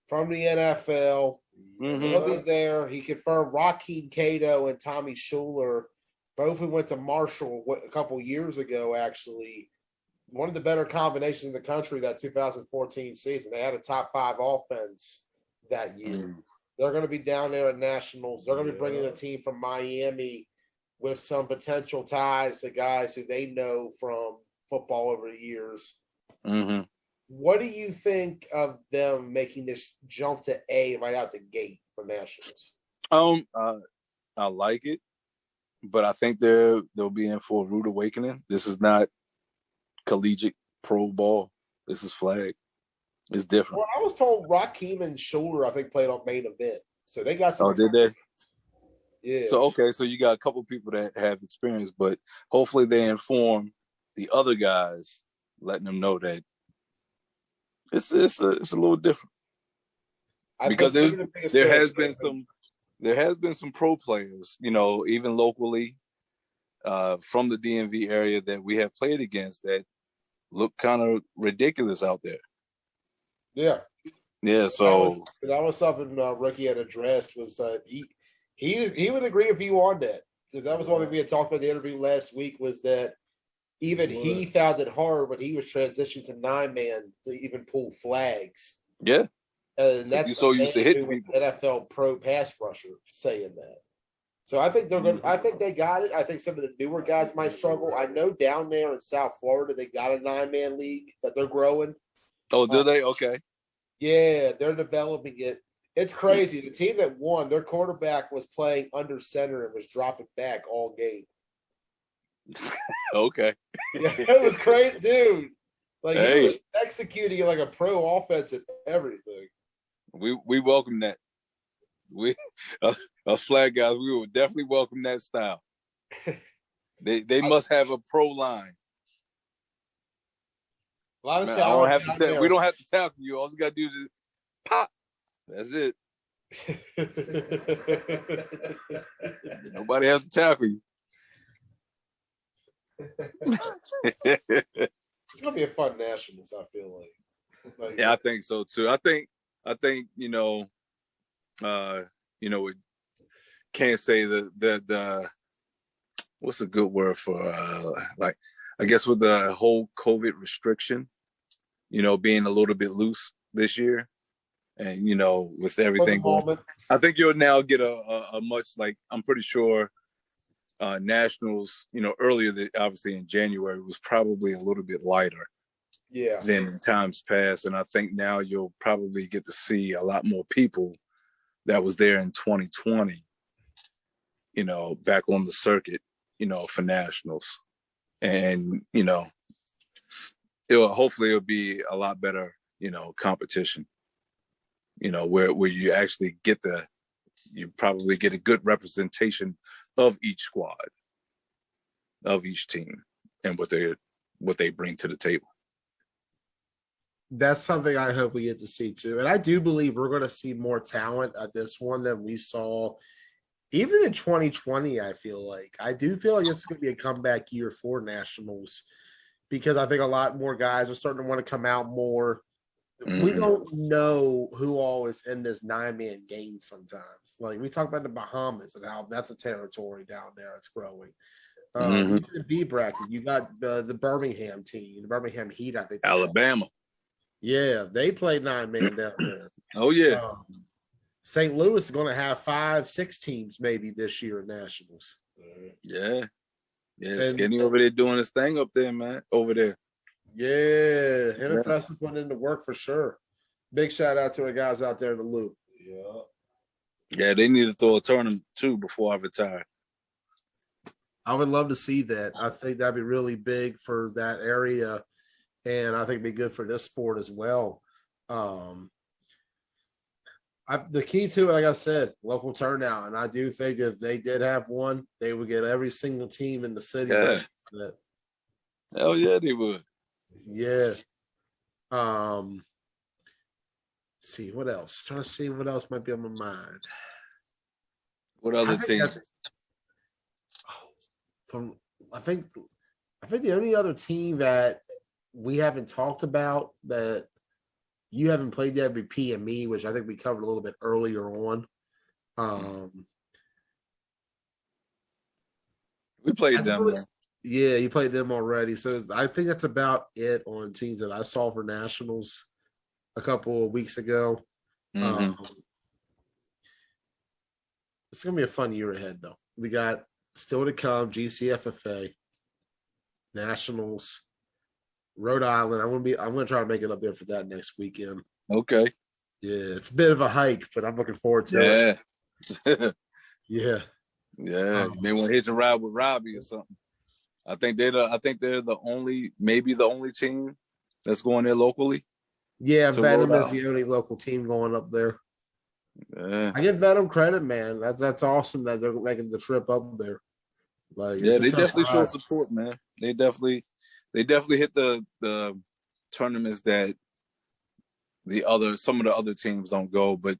from the NFL. Mm-hmm. He'll be there. He confirmed Rakeem Cato and Tommy Schuler, both who went to Marshall a couple years ago, actually. One of the better combinations in the country that 2014 season. They had a top 5 offense that year. Mm-hmm. They're going to be down there at nationals. They're going to be bringing a team from Miami with some potential ties to guys who they know from football over the years. Mm-hmm. What do you think of them making this jump to A right out the gate for nationals? I like it, but I think they'll be in for a rude awakening. This is not collegiate pro ball. This is flag. It's different. Well, I was told Rakeem and Schuler, I think, played on main event, so they got some. Oh, did they? Yeah. So so you got a couple people that have experience, but hopefully they inform the other guys, letting them know that it's a little different. Because there has been some pro players, even locally, from the DMV area that we have played against that look kind of ridiculous out there. Yeah. Yeah. So that was something Ricky had addressed. Was he would agree with you on that, because that was one thing we had talked about in the interview last week, was that even he found it hard when he was transitioning to 9-man to even pull flags. Yeah. And that's you so used to hit people. NFL pro pass rusher saying that. So I think they're going. I think they got it. I think some of the newer guys might struggle. I know down there in South Florida they got a 9-man league that they're growing. Oh, do they? Okay. Yeah, they're developing it. It's crazy. The team that won, their quarterback was playing under center and was dropping back all game. Okay. Yeah, it was crazy, dude. Like hey. he was executing like a pro offense and everything. We welcome that. We us flag guys, we would definitely welcome that style. They must have a pro line. A lot of Man, talent. we don't have to tackle you. All you gotta do is pop. That's it. Nobody has to tackle you. It's gonna be a fun nationals, I feel like. Yeah, I think so too. I think we can't say the what's a good word for like, I guess with the whole COVID restriction, being a little bit loose this year, and with everything going, I think you'll now get a much, like, I'm pretty sure nationals, earlier obviously in January was probably a little bit lighter than times past, and I think now you'll probably get to see a lot more people that was there in 2020, back on the circuit, for nationals, and hopefully it'll be a lot better, competition. Where you actually you probably get a good representation of each squad, of each team, and what they bring to the table. That's something I hope we get to see too. And I do believe we're going to see more talent at this one than we saw even in 2020. I do feel like this is going to be a comeback year for Nationals because I think a lot more guys are starting to want to come out more. We don't know who all is in this 9-man game sometimes. Like we talk about the Bahamas and how that's a territory down there. It's growing. Even the B bracket, you got the Birmingham team, the Birmingham Heat, I think. Alabama. Yeah, they play 9-man down there. Oh, yeah. St. Louis is going to have 5-6 teams maybe this year at Nationals. Yeah. Yeah, Skinny over there doing his thing up there, man. Over there. Yeah, Impressive putting into work for sure. Big shout out to our guys out there in the loop. Yeah. Yeah, they need to throw a tournament too before I retire. I would love to see that. I think that'd be really big for that area. And I think it'd be good for this sport as well. The key to it, like I said, local turnout. And I do think if they did have one, they would get every single team in the city. Yeah. Hell yeah, they would. Yeah. See what else? Trying to see what else might be on my mind. What other teams? I think the only other team that we haven't talked about that you haven't played yet would be PME, which I think we covered a little bit earlier on. We played them. Yeah, you played them already. So I think that's about it on teams that I saw for Nationals a couple of weeks ago. It's going to be a fun year ahead, though. We got still to come GCFFA, Nationals, Rhode Island. I'm going to try to make it up there for that next weekend. Okay. Yeah, it's a bit of a hike, but I'm looking forward to it. Yeah. Yeah. You may want to hitch a ride with Robbie or something. I think they're the only team that's going there locally. Yeah, Venom is the only local team going up there. Yeah. I give Venom credit, man. That's awesome that they're making the trip up there. Like, yeah, they definitely show support, man. They definitely hit the tournaments that some of the other teams don't go. But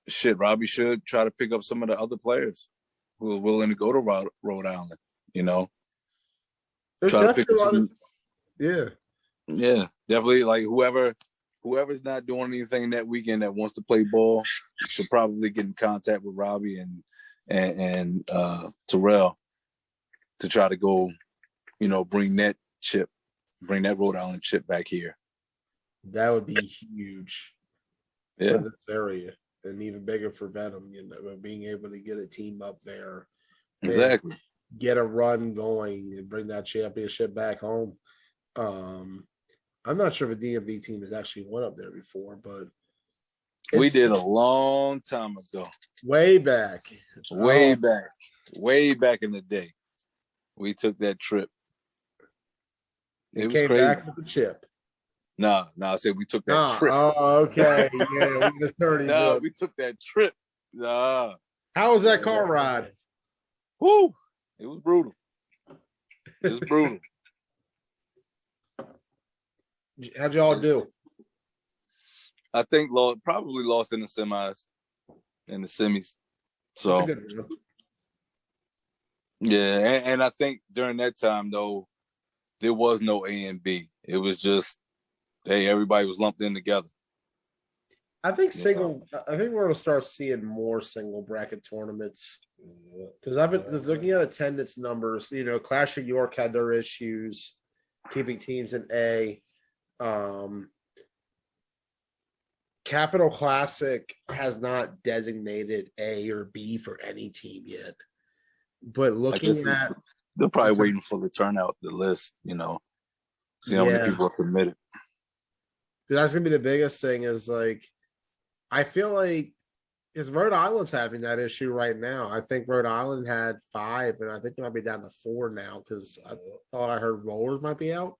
shit, Robbie should try to pick up some of the other players who are willing to go to Rhode Island. There's definitely a lot of, yeah, definitely. Like whoever's not doing anything that weekend that wants to play ball should probably get in contact with Robbie and Terrell to try to go, bring that Rhode Island chip back here. That would be huge for this area, and even bigger for Venom. Being able to get a team up there, exactly, get a run going, and bring that championship back home. I'm not sure if a DMV team has actually went up there before, but we did a long time ago. Way back in the day. We took that trip. It was came crazy. Back with the chip. No, I said we took that trip. Oh, okay. Yeah, we took that trip. How was that car ride? Woo! It was brutal. How'd y'all do? I think probably lost in the semis. So yeah, and I think during that time though, there was no A and B. It was just, hey, everybody was lumped in together. I think we're going to start seeing more single bracket tournaments because looking at attendance numbers. Clash of York had their issues keeping teams in A. Capital Classic has not designated A or B for any team yet. But looking at, they're probably waiting for the turnout, the list, see how many people are committed. That's gonna be the biggest thing. Is like, I feel like because Rhode Island's having that issue right now. I think Rhode Island had 5, and I think they might be down to 4 now because I thought I heard Rollers might be out.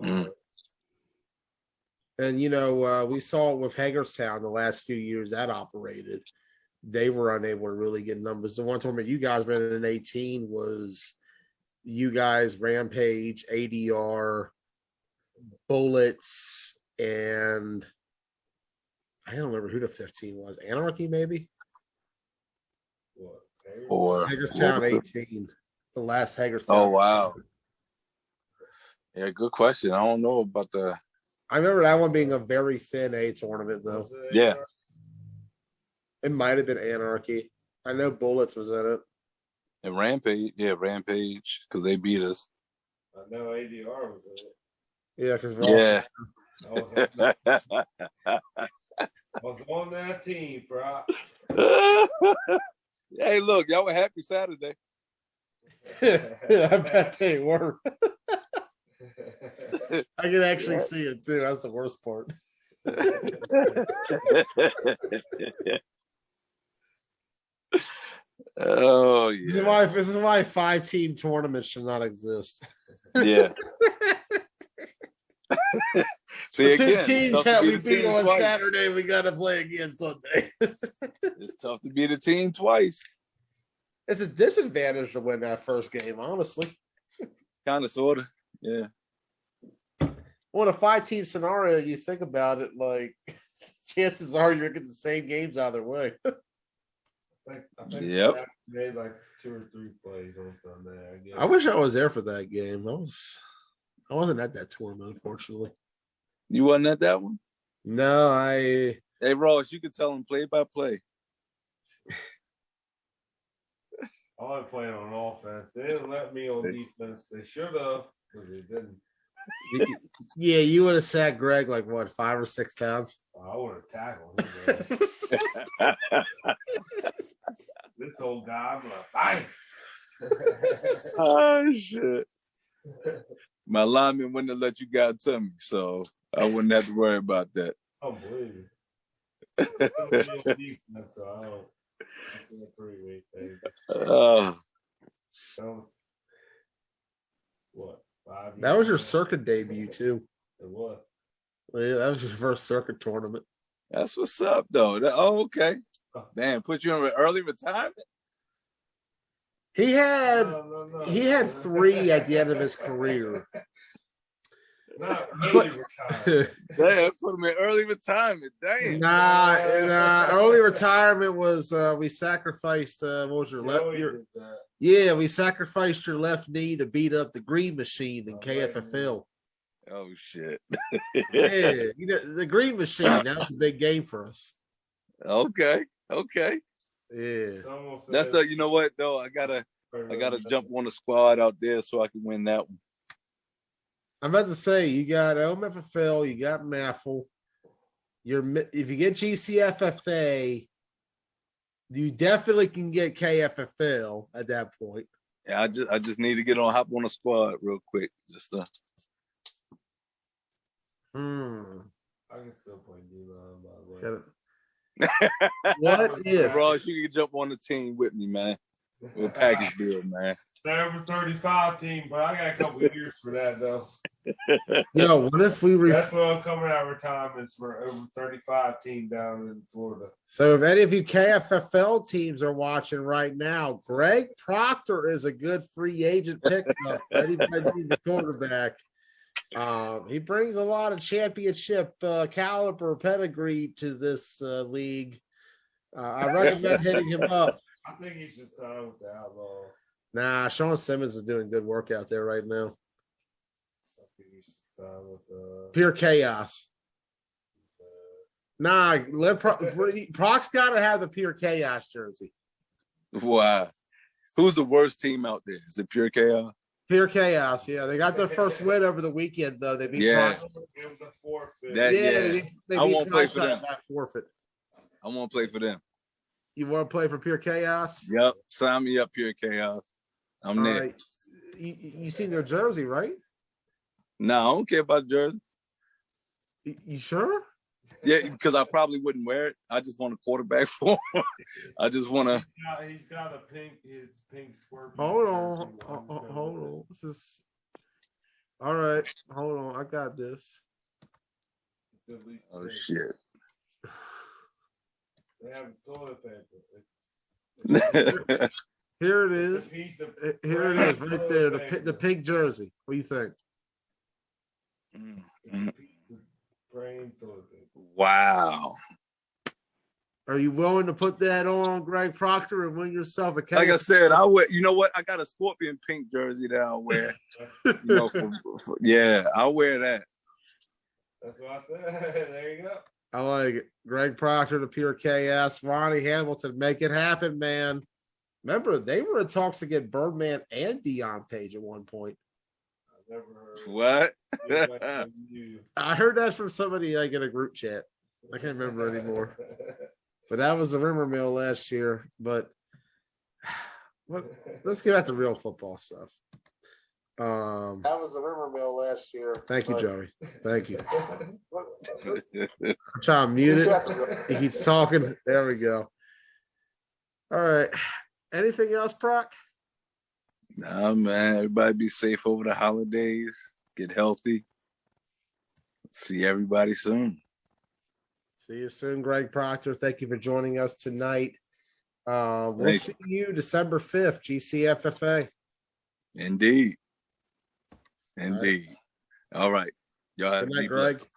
And And we saw it with Hagerstown the last few years that operated. They were unable to really get numbers. The one tournament you guys ran in 18 was you guys, Rampage, ADR, Bullets, and I don't remember who the 15 was. Anarchy, maybe? What? Or Hagerstown 18. The last Hagerstown. Oh wow. Yeah, good question. I don't know about the. I remember that one being a very thin A tournament, though. Yeah. It might have been Anarchy. I know Bullets was in it. And Rampage, because they beat us. I know ADR was in it. Yeah, because Yeah. I was on that team, bro. Hey, look, y'all were happy Saturday. I bet they were. I can actually see it too. That's the worst part. Oh yeah. This is why 5-team tournaments should not exist. Yeah. See, The two again, teams it's tough that to be we the beat team on twice. Saturday, we got to play again Sunday. It's tough to be the team twice. It's a disadvantage to win that first game, honestly. Kind of, sort of. Yeah. Well, in a 5-team scenario, you think about it, like chances are you're getting the same games either way. I think Yep. we made like 2 or 3 plays on Sunday. I guess. I wish I was there for that game. I wasn't at that tournament, unfortunately. You wasn't at that one? No, Hey, Ross, you could tell him play by play. I was playing on offense. They didn't let me on defense. They should have, but they didn't. Yeah, you would have sacked Greg like what, 5 or 6 times? I would have tackled him. This old guy, I'm like, bang. Oh, shit. My lineman wouldn't have let you guys to me, so I wouldn't have to worry about that. I don't believe you. Defense, so I don't. It's a 3-week thing. So, what? 5 That was your years? circuit debut too. It was. Yeah, that was your first circuit tournament. That's what's up, though. Okay. Damn, put you in early retirement? He had No. he had 3 at the end of his career. Not really retired. Damn, put him in early retirement. Damn. Nah, early retirement was we sacrificed what was your left? Joey Your, did that. yeah, we sacrificed your left knee to beat up the Green Machine in KFFL. Oh, shit. Yeah, the Green Machine. That was a big game for us. Okay. Yeah. That's the, you know what, though? I gotta jump on the squad out there so I can win that one. I'm about to say you got OMFFL, you got MAFL. If you get GCFFA, you definitely can get KFFL at that point. Yeah, I just need to hop on the squad real quick. Just I can still play D-line, by the way. What if? Ross, you can jump on the team with me, man. We'll package deal, man. The over 35 team, but I got a couple of years for that though. Yo, what if we That's what I'm coming out of retirement for over 35 team down in Florida. So if any of you KFFL teams are watching right now, Greg Proctor is a good free agent pickup. Anybody needs a quarterback. He brings a lot of championship caliber pedigree to this league. I recommend hitting him up. I think he should sign with the Outlaws. Nah, Sean Simmons is doing good work out there right now. I think he should sign with Pure chaos. Nah, Proc's got to have the pure chaos jersey. Wow. Who's the worst team out there? Is it Pure Chaos? Pure chaos, yeah. They got their first win over the weekend, though. They beat Prox. It was a forfeit. They beat I won't play for them. By forfeit. I won't play for them. You want to play for Pure Chaos? Yep. Sign me up, Pure Chaos. I'm there. Right. You seen their jersey, right? No, I don't care about jersey. You sure? Yeah, because I probably wouldn't wear it. I just want a quarterback for him. I just want to. He's got his pink squirt. Hold on. This is all right. Hold on. I got this. at least Oh paper. shit. They have toilet paper. Here it It's is. a piece of Here it is, right toilet there. The paper. pink jersey. What do you think? It's a piece of plain toilet paper. Wow. Are you willing to put that on, Greg Proctor, and win yourself a Like I case? said, I wear. You know what? I got a scorpion pink jersey that I'll wear. You know, yeah, I'll wear that. That's what I said. There you go. I like it. Greg Proctor, the pure KS. Ronnie Hamilton, make it happen, man. Remember, they were in talks to get Birdman and Deion Page at one point. I've never heard What? anybody from you. I heard that from somebody like in a group chat. I can't remember anymore. But that was the rumor mill last year. But let's get back to real football stuff. That was the rumor mill last year. Thank you, Joey. Thank you. I'm trying to mute it. He keeps talking. There we go. All right. Anything else, Proc? Nah, man. Everybody be safe over the holidays. Get healthy. See everybody soon. See you soon, Greg Proctor. Thank you for joining us tonight. We'll see you December 5th, GCFFA. Indeed. All right. Y'all have Good night, be blessed. Greg.